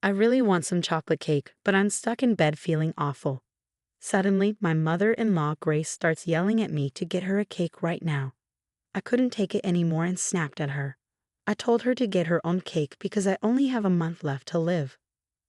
I really want some chocolate cake, but I'm stuck in bed feeling awful. Suddenly, my mother-in-law Grace starts yelling at me to get her a cake right now. I couldn't take it anymore and snapped at her. I told her to get her own cake because I only have a month left to live.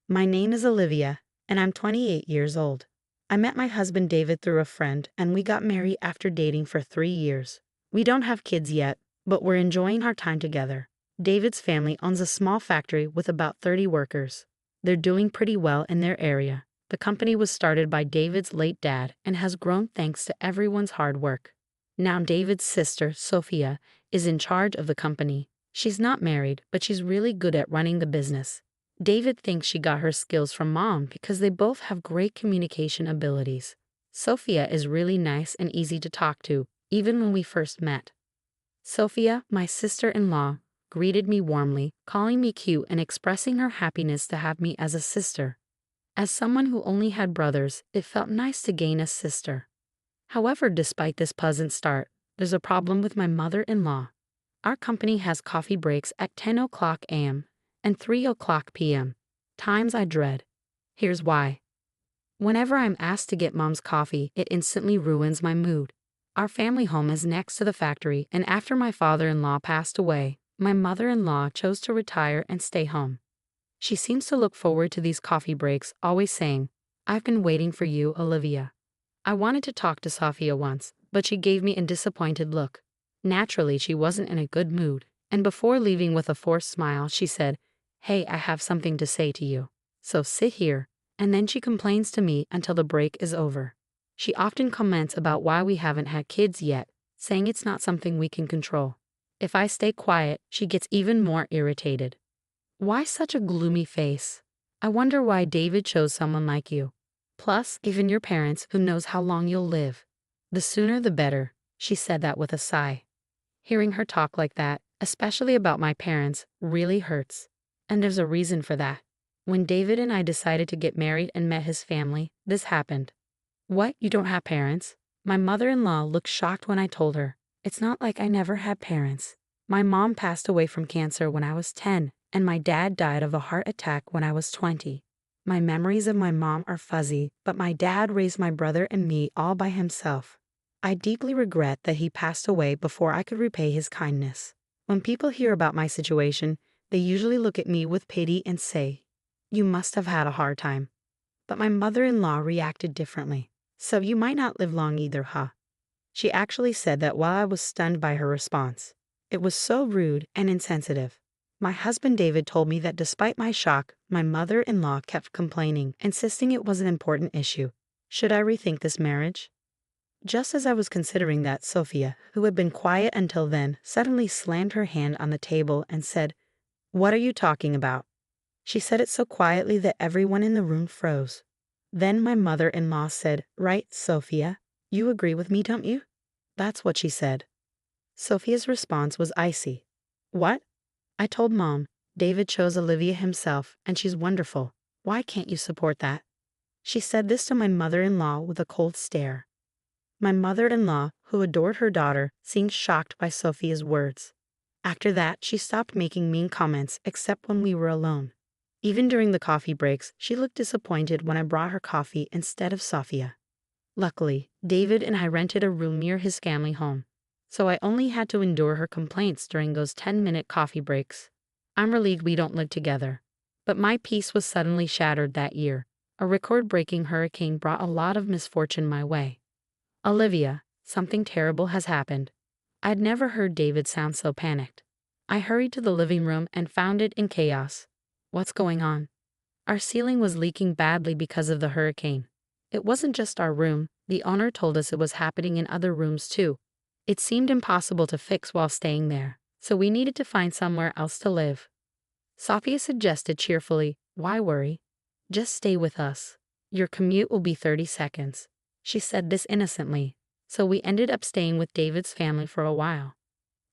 My name is Olivia, and I'm 28 years old. I met my husband David through a friend, and we got married after dating for 3 years. We don't have kids yet, but we're enjoying our time together. David's family owns a small factory with about 30 workers. They're doing pretty well in their area. The company was started by David's late dad and has grown thanks to everyone's hard work. Now David's sister, Sophia, is in charge of the company. She's not married, but she's really good at running the business. David thinks she got her skills from mom because they both have great communication abilities. Sophia is really nice and easy to talk to, even when we first met. Sophia, my sister-in-law, greeted me warmly, calling me cute and expressing her happiness to have me as a sister. As someone who only had brothers, it felt nice to gain a sister. However, despite this pleasant start, there's a problem with my mother-in-law. Our company has coffee breaks at 10 o'clock a.m. and 3 o'clock p.m. Times I dread. Here's why. Whenever I'm asked to get mom's coffee, it instantly ruins my mood. Our family home is next to the factory, and after my father-in-law passed away, my mother-in-law chose to retire and stay home. She seems to look forward to these coffee breaks, always saying, "I've been waiting for you, Olivia." I wanted to talk to Sophia once, but she gave me a disappointed look. Naturally, she wasn't in a good mood, and before leaving with a forced smile, she said, "Hey, I have something to say to you. So sit here," and then she complains to me until the break is over. She often comments about why we haven't had kids yet, saying it's not something we can control. If I stay quiet, she gets even more irritated. Why such a gloomy face? I wonder why David chose someone like you. Plus, even your parents, who knows how long you'll live. The sooner the better, she said that with a sigh. Hearing her talk like that, especially about my parents, really hurts. And there's a reason for that. When David and I decided to get married and met his family, this happened. What, you don't have parents? My mother-in-law looked shocked when I told her. It's not like I never had parents. My mom passed away from cancer when I was 10, and my dad died of a heart attack when I was 20. My memories of my mom are fuzzy, but my dad raised my brother and me all by himself. I deeply regret that he passed away before I could repay his kindness. When people hear about my situation, they usually look at me with pity and say, "You must have had a hard time." But my mother-in-law reacted differently. "So you might not live long either, huh?" She actually said that while I was stunned by her response. It was so rude and insensitive. My husband David told me that despite my shock, my mother-in-law kept complaining, insisting it was an important issue. Should I rethink this marriage? Just as I was considering that, Sophia, who had been quiet until then, suddenly slammed her hand on the table and said, "What are you talking about?" She said it so quietly that everyone in the room froze. Then my mother-in-law said, "Right, Sophia, you agree with me, don't you?" That's what she said. Sophia's response was icy. "What?" I told Mom, "David chose Olivia himself, and she's wonderful. Why can't you support that?" She said this to my mother-in-law with a cold stare. My mother-in-law, who adored her daughter, seemed shocked by Sophia's words. After that, she stopped making mean comments except when we were alone. Even during the coffee breaks, she looked disappointed when I brought her coffee instead of Sophia. Luckily, David and I rented a room near his family home, so I only had to endure her complaints during those 10-minute coffee breaks. I'm relieved we don't live together. But my peace was suddenly shattered that year. A record-breaking hurricane brought a lot of misfortune my way. "Olivia, something terrible has happened." I'd never heard David sound so panicked. I hurried to the living room and found it in chaos. "What's going on?" Our ceiling was leaking badly because of the hurricane. It wasn't just our room, the owner told us it was happening in other rooms too. It seemed impossible to fix while staying there, so we needed to find somewhere else to live. Sophia suggested cheerfully, "Why worry? Just stay with us. Your commute will be 30 seconds. She said this innocently, so we ended up staying with David's family for a while.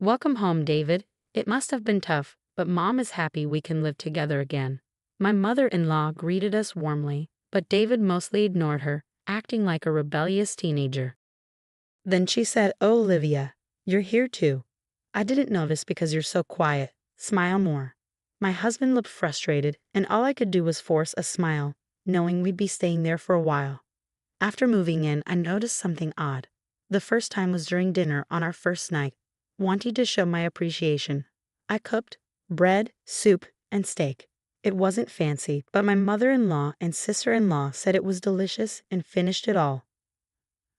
Welcome home, David. It must have been tough, but Mom is happy we can live together again. My mother-in-law greeted us warmly, but David mostly ignored her, acting like a rebellious teenager. Then she said, "Oh, Olivia, you're here too. I didn't notice because you're so quiet. Smile more." My husband looked frustrated, and all I could do was force a smile, knowing we'd be staying there for a while. After moving in, I noticed something odd. The first time was during dinner on our first night. Wanting to show my appreciation, I cooked bread, soup, and steak. It wasn't fancy, but my mother-in-law and sister-in-law said it was delicious and finished it all.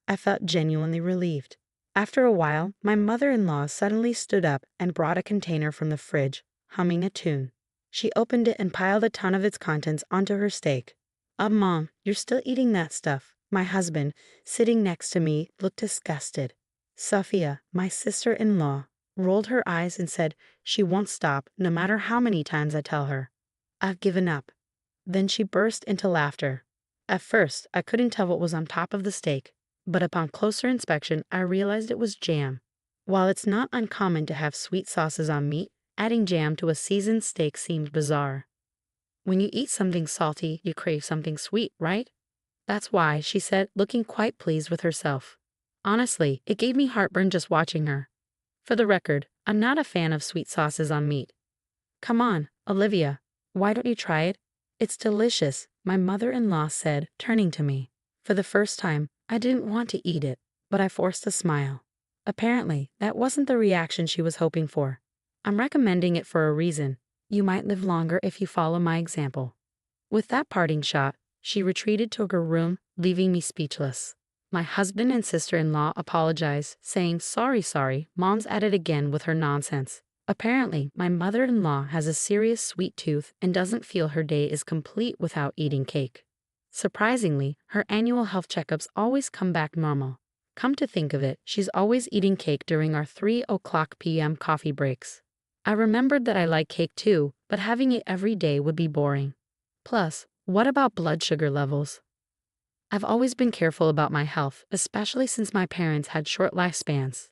I felt genuinely relieved. After a while, my mother-in-law suddenly stood up and brought a container from the fridge, humming a tune. She opened it and piled a ton of its contents onto her steak. Mom, you're still eating that stuff." My husband, sitting next to me, looked disgusted. Sophia, my sister-in-law, rolled her eyes and said she won't stop no matter how many times I tell her. "I've given up." Then she burst into laughter. At first, I couldn't tell what was on top of the steak, but upon closer inspection, I realized it was jam. While it's not uncommon to have sweet sauces on meat, adding jam to a seasoned steak seemed bizarre. When you eat something salty, you crave something sweet, right? "That's why," she said, looking quite pleased with herself. Honestly, it gave me heartburn just watching her. For the record, I'm not a fan of sweet sauces on meat. "Come on, Olivia, why don't you try it? It's delicious," my mother-in-law said, turning to me. For the first time, I didn't want to eat it, but I forced a smile. Apparently, that wasn't the reaction she was hoping for. "I'm recommending it for a reason. You might live longer if you follow my example." With that parting shot, she retreated to her room, leaving me speechless. My husband and sister-in-law apologized, saying, Sorry, Mom's at it again with her nonsense." Apparently, my mother-in-law has a serious sweet tooth and doesn't feel her day is complete without eating cake. Surprisingly, her annual health checkups always come back normal. Come to think of it, she's always eating cake during our 3:00 p.m. coffee breaks. I remembered that I like cake too, but having it every day would be boring. Plus, what about blood sugar levels? I've always been careful about my health, especially since my parents had short lifespans.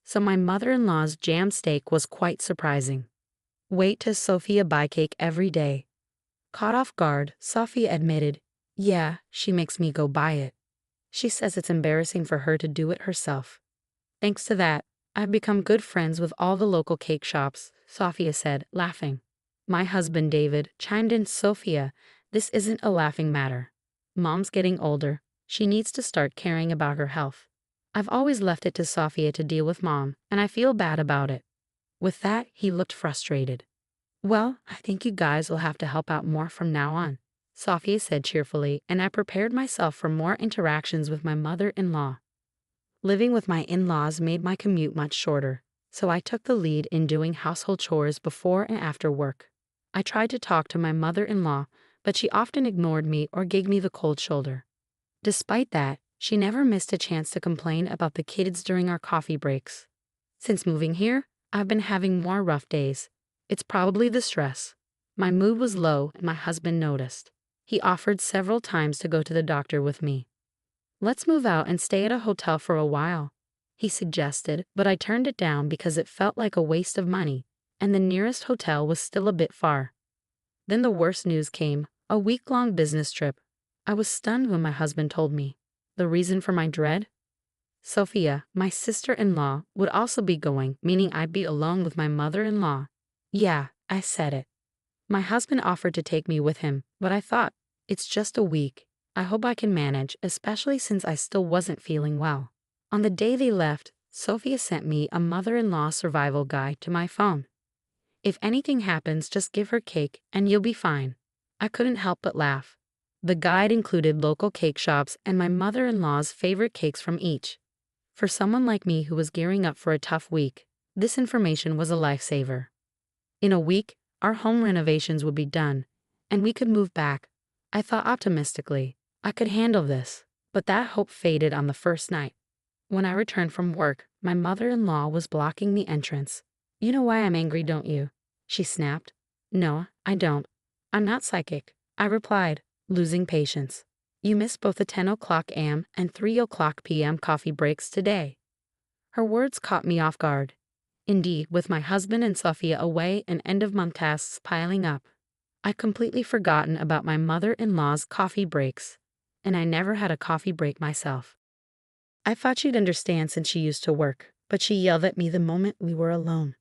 So my mother-in-law's jam steak was quite surprising. Wait till Sophia buy cake every day. Caught off guard, Sophia admitted, "Yeah, she makes me go buy it. She says it's embarrassing for her to do it herself." "Thanks to that, I've become good friends with all the local cake shops," Sophia said, laughing. My husband, David, chimed in, "Sophia, this isn't a laughing matter. Mom's getting older. She needs to start caring about her health. I've always left it to Sophia to deal with Mom, and I feel bad about it." With that, he looked frustrated. "Well, I think you guys will have to help out more from now on," Sophia said cheerfully, and I prepared myself for more interactions with my mother-in-law. Living with my in-laws made my commute much shorter, so I took the lead in doing household chores before and after work. I tried to talk to my mother-in-law, but she often ignored me or gave me the cold shoulder. Despite that, she never missed a chance to complain about the kids during our coffee breaks. Since moving here, I've been having more rough days. It's probably the stress. My mood was low and my husband noticed. He offered several times to go to the doctor with me. "Let's move out and stay at a hotel for a while," he suggested, but I turned it down because it felt like a waste of money, and the nearest hotel was still a bit far. Then the worst news came, a week-long business trip. I was stunned when my husband told me. The reason for my dread? Sophia, my sister-in-law, would also be going, meaning I'd be alone with my mother-in-law. Yeah, I said it. My husband offered to take me with him, but I thought, it's just a week. I hope I can manage, especially since I still wasn't feeling well. On the day they left, Sophia sent me a mother-in-law survival guide to my phone. "If anything happens, just give her cake and you'll be fine." I couldn't help but laugh. The guide included local cake shops and my mother-in-law's favorite cakes from each. For someone like me who was gearing up for a tough week, this information was a lifesaver. In a week, our home renovations would be done, and we could move back. I thought optimistically, I could handle this, but that hope faded on the first night. When I returned from work, my mother-in-law was blocking the entrance. "You know why I'm angry, don't you?" she snapped. "No, I don't. I'm not psychic," I replied, losing patience. "You missed both the 10:00 a.m. and 3:00 p.m. coffee breaks today." Her words caught me off guard. Indeed, with my husband and Sophia away and end-of-month tasks piling up, I'd completely forgotten about my mother-in-law's coffee breaks, and I never had a coffee break myself. I thought she'd understand since she used to work, but she yelled at me the moment we were alone.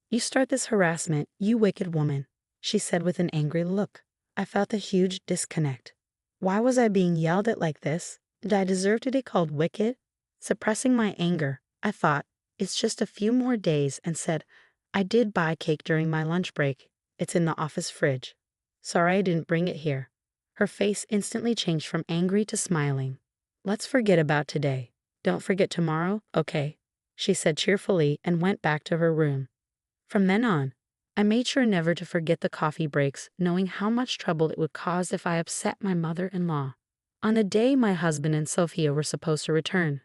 "You start this harassment, you wicked woman. she said with an angry look. I felt a huge disconnect. Why was I being yelled at like this? Did I deserve to be called wicked? Suppressing my anger, I thought, it's just a few more days and said, I did buy cake during my lunch break. It's in the office fridge. Sorry I didn't bring it here. Her face instantly changed from angry to smiling. Let's forget about today. Don't forget tomorrow, okay? She said cheerfully and went back to her room. From then on, I made sure never to forget the coffee breaks, knowing how much trouble it would cause if I upset my mother-in-law. On the day my husband and Sophia were supposed to return,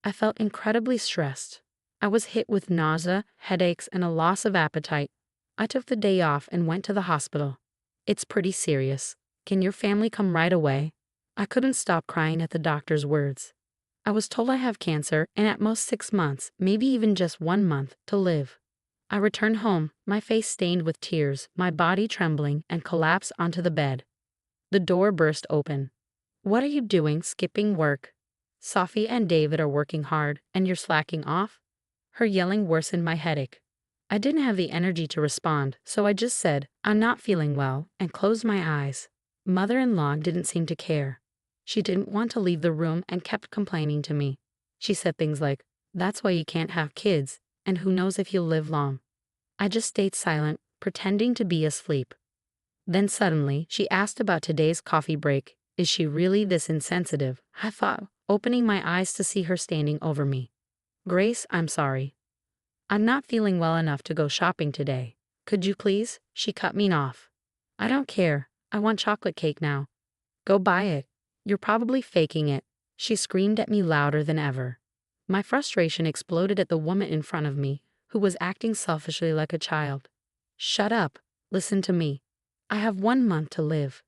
I felt incredibly stressed. I was hit with nausea, headaches, and a loss of appetite. I took the day off and went to the hospital. It's pretty serious. Can your family come right away? I couldn't stop crying at the doctor's words. I was told I have cancer and at most 6 months, maybe even just 1 month, to live. I returned home, my face stained with tears, my body trembling, and collapsed onto the bed. The door burst open. What are you doing, skipping work? Sophie and David are working hard, and you're slacking off? Her yelling worsened my headache. I didn't have the energy to respond, so I just said, I'm not feeling well, and closed my eyes. Mother-in-law didn't seem to care. She didn't want to leave the room and kept complaining to me. She said things like, that's why you can't have kids, and who knows if you'll live long. I just stayed silent, pretending to be asleep. Then suddenly, she asked about today's coffee break. Is she really this insensitive? I thought, opening my eyes to see her standing over me. Grace, I'm sorry. I'm not feeling well enough to go shopping today. Could you please? She cut me off. I don't care. I want chocolate cake now. Go buy it. You're probably faking it. She screamed at me louder than ever. My frustration exploded at the woman in front of me, who was acting selfishly like a child. Shut up. Listen to me. I have 1 month to live.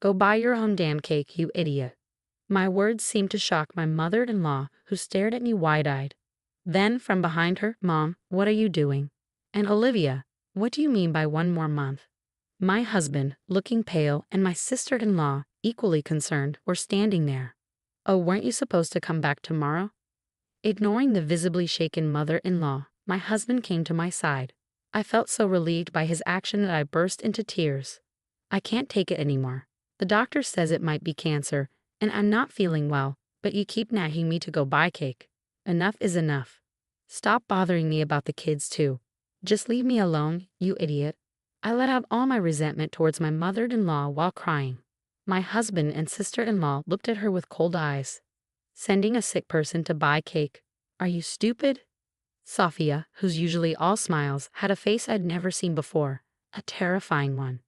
Go buy your own damn cake, you idiot. My words seemed to shock my mother-in-law, who stared at me wide-eyed. Then, from behind her, Mom, what are you doing? And Olivia, what do you mean by 1 more month? My husband, looking pale, and my sister-in-law, equally concerned, were standing there. Oh, weren't you supposed to come back tomorrow? Ignoring the visibly shaken mother-in-law, my husband came to my side. I felt so relieved by his action that I burst into tears. I can't take it anymore. The doctor says it might be cancer, and I'm not feeling well, but you keep nagging me to go buy cake. Enough is enough. Stop bothering me about the kids too. Just leave me alone, you idiot. I let out all my resentment towards my mother-in-law while crying. My husband and sister-in-law looked at her with cold eyes. Sending a sick person to buy cake. Are you stupid? Sophia, who's usually all smiles, had a face I'd never seen before, a terrifying one.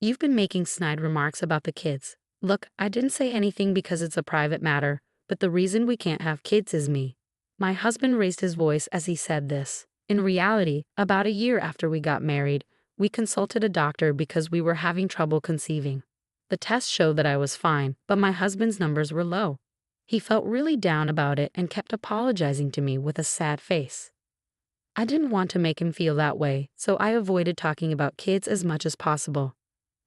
You've been making snide remarks about the kids. Look, I didn't say anything because it's a private matter, but the reason we can't have kids is me. My husband raised his voice as he said this. In reality, about a year after we got married, we consulted a doctor because we were having trouble conceiving. The tests showed that I was fine, but my husband's numbers were low. He felt really down about it and kept apologizing to me with a sad face. I didn't want to make him feel that way, so I avoided talking about kids as much as possible.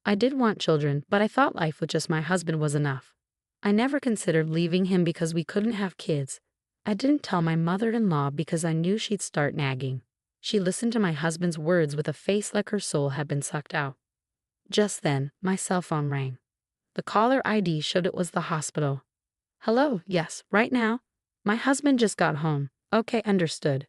I did want children, but I thought life with just my husband was enough. I never considered leaving him because we couldn't have kids. I didn't tell my mother-in-law because I knew she'd start nagging. She listened to my husband's words with a face like her soul had been sucked out. Just then, my cell phone rang. The caller ID showed it was the hospital. Hello, yes, right now. My husband just got home. Okay, understood.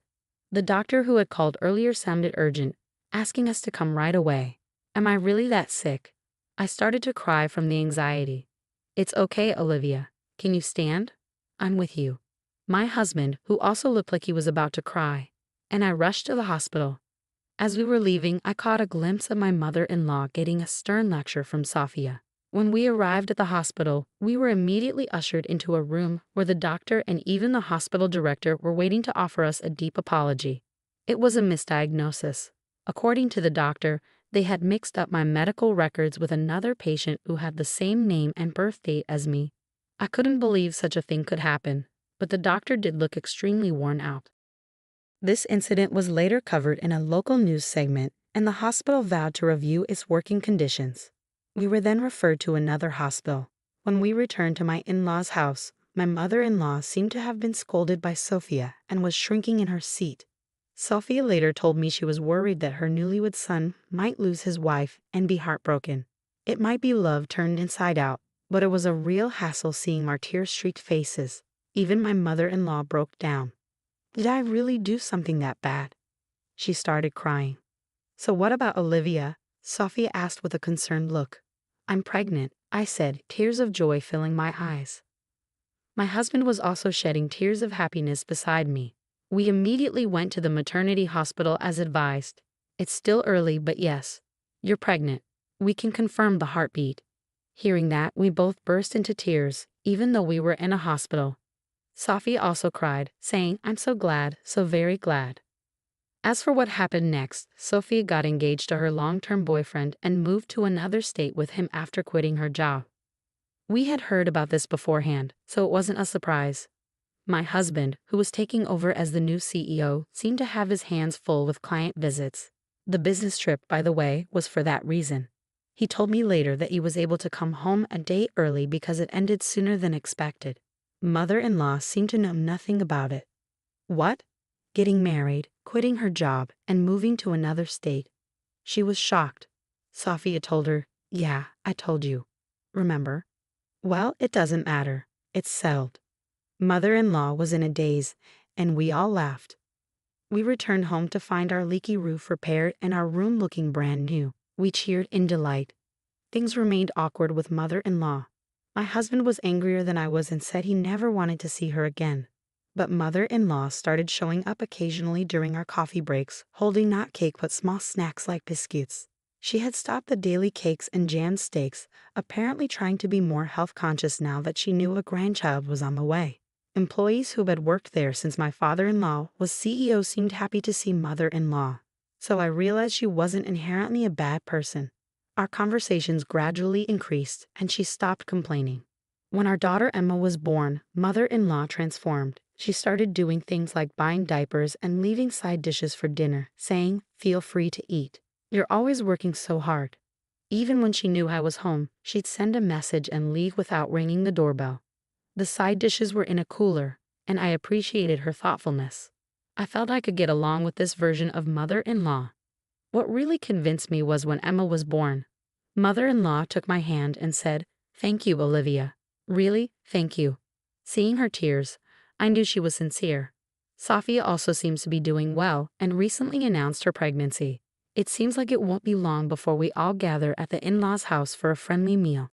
The doctor who had called earlier sounded urgent, asking us to come right away. Am I really that sick? I started to cry from the anxiety. It's okay, Olivia. Can you stand? I'm with you. My husband, who also looked like he was about to cry, and I rushed to the hospital. As we were leaving, I caught a glimpse of my mother-in-law getting a stern lecture from Sophia. When we arrived at the hospital, we were immediately ushered into a room where the doctor and even the hospital director were waiting to offer us a deep apology. It was a misdiagnosis. According to the doctor, they had mixed up my medical records with another patient who had the same name and birth date as me. I couldn't believe such a thing could happen, but the doctor did look extremely worn out. This incident was later covered in a local news segment, and the hospital vowed to review its working conditions. We were then referred to another hospital. When we returned to my in-law's house, my mother-in-law seemed to have been scolded by Sophia and was shrinking in her seat. Sophia later told me she was worried that her newlywed son might lose his wife and be heartbroken. It might be love turned inside out, but it was a real hassle seeing our tear-streaked faces. Even my mother-in-law broke down. Did I really do something that bad? She started crying. So what about Olivia? Sophia asked with a concerned look. I'm pregnant, I said, tears of joy filling my eyes. My husband was also shedding tears of happiness beside me. We immediately went to the maternity hospital as advised. It's still early, but yes, you're pregnant. We can confirm the heartbeat. Hearing that, we both burst into tears, even though we were in a hospital. Sophia also cried, saying, I'm so glad, so very glad. As for what happened next, Sophia got engaged to her long-term boyfriend and moved to another state with him after quitting her job. We had heard about this beforehand, so it wasn't a surprise. My husband, who was taking over as the new CEO, seemed to have his hands full with client visits. The business trip, by the way, was for that reason. He told me later that he was able to come home a day early because it ended sooner than expected. Mother-in-law seemed to know nothing about it. What? Getting married, quitting her job, and moving to another state. She was shocked. Sophia told her, yeah, I told you. Remember? Well, it doesn't matter. It's settled. Mother-in-law was in a daze, and we all laughed. We returned home to find our leaky roof repaired and our room looking brand new. We cheered in delight. Things remained awkward with mother-in-law. My husband was angrier than I was and said he never wanted to see her again. But mother-in-law started showing up occasionally during our coffee breaks, holding not cake but small snacks like biscuits. She had stopped the daily cakes and jam steaks, apparently trying to be more health-conscious now that she knew a grandchild was on the way. Employees who had worked there since my father-in-law was CEO seemed happy to see mother-in-law. So I realized she wasn't inherently a bad person. Our conversations gradually increased, and she stopped complaining. When our daughter Emma was born, mother-in-law transformed. She started doing things like buying diapers and leaving side dishes for dinner, saying, feel free to eat. You're always working so hard. Even when she knew I was home, she'd send a message and leave without ringing the doorbell. The side dishes were in a cooler, and I appreciated her thoughtfulness. I felt I could get along with this version of mother-in-law. What really convinced me was when Emma was born. Mother-in-law took my hand and said, thank you, Olivia. Really, thank you. Seeing her tears, I knew she was sincere. Sophia also seems to be doing well and recently announced her pregnancy. It seems like it won't be long before we all gather at the in-laws' house for a friendly meal.